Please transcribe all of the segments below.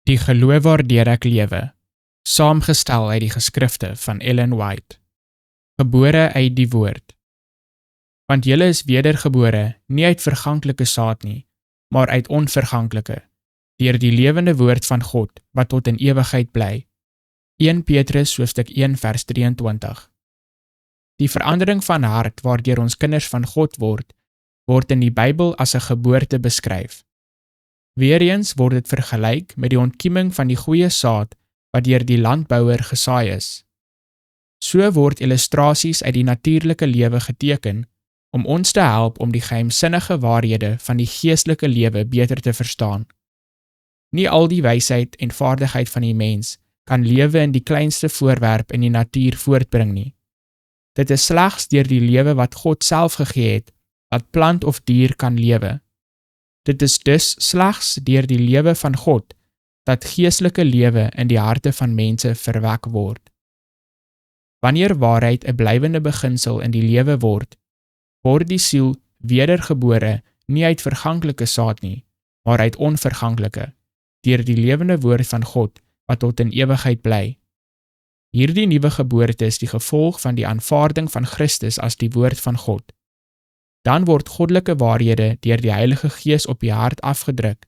Die geloof waardeur ek lewe, saamgestel uit die geskrifte van Ellen White. Gebore uit die woord. Want julle is wedergebore, nie uit verganklike saad nie, maar uit onverganklike, deur die lewende woord van God, wat tot in ewigheid bly. 1 Petrus hoofstuk 1 vers 23. Die verandering van hart waardeur ons kinders van God word in die Bybel as 'n geboorte beskryf. Weereens word dit vergelyk met die ontkieming van die goeie saad wat deur die landbouer gesaai is. So word illustrasies uit die natuurlike lewe geteken om ons te help om die geheimsinnige waarhede van die geestelike lewe beter te verstaan. Nie al die wysheid en vaardigheid van die mens kan lewe in die kleinste voorwerp in die natuur voortbring nie. Dit is slegs deur die lewe wat God self gegee het, dat plant of dier kan lewe. Dit is dus slegs deur die lewe van God, dat geestelike lewe in die harte van mense verwek word. Wanneer waarheid 'n blywende beginsel in die lewe word die siel wedergebore nie uit verganklike saad nie, maar uit onverganklike, deur die lewende woord van God, wat tot in ewigheid bly. Hierdie nuwe geboorte is die gevolg van die aanvaarding van Christus as die woord van God. Dan word goddelike waarhede deur die Heilige Gees op die hart afgedruk,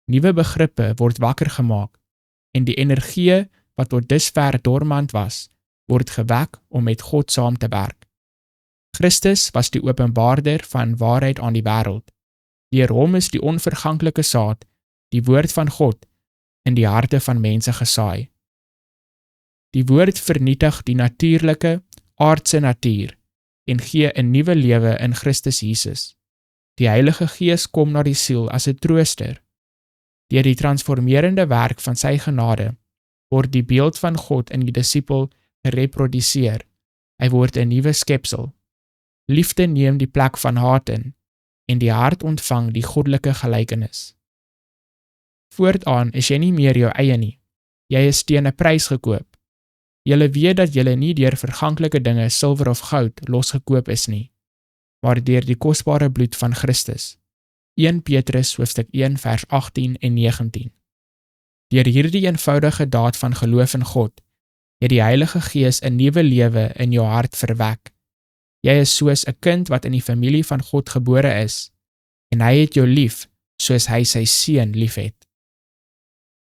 nuwe begrippe word wakker gemaak, en die energie wat tot dusver dormant was, word gewek om met God saam te werk. Christus was die openbaarder van waarheid aan die wêreld. Deur hom is die onverganklike saad, die woord van God, in die harte van mense gesaai. Die woord vernietig die natuurlike, aardse natuur en gee 'n nuwe lewe in Christus Jesus. Die Heilige Gees kom na die siel as 'n trooster. Deur die transformerende werk van sy genade word die beeld van God in die disipel gereproduseer. Hy word 'n nuwe skepsel. Liefde neem die plek van haat in, en die hart ontvang die goddelike gelykenis. Voortaan is jy nie meer jou eie nie. Jy is teen 'n prys gekoop. Julle weet dat julle nie deur verganklike dinge, silwer of goud, losgekoop is nie, maar deur die kosbare bloed van Christus. 1 Petrus hoofstuk 1 vers 18 en 19. Deur hierdie eenvoudige daad van geloof in God, het die Heilige Gees 'n nuwe lewe in jou hart verwek. Jy is soos 'n kind wat in die familie van God gebore is, en hy het jou lief, soos hy sy seun liefhet.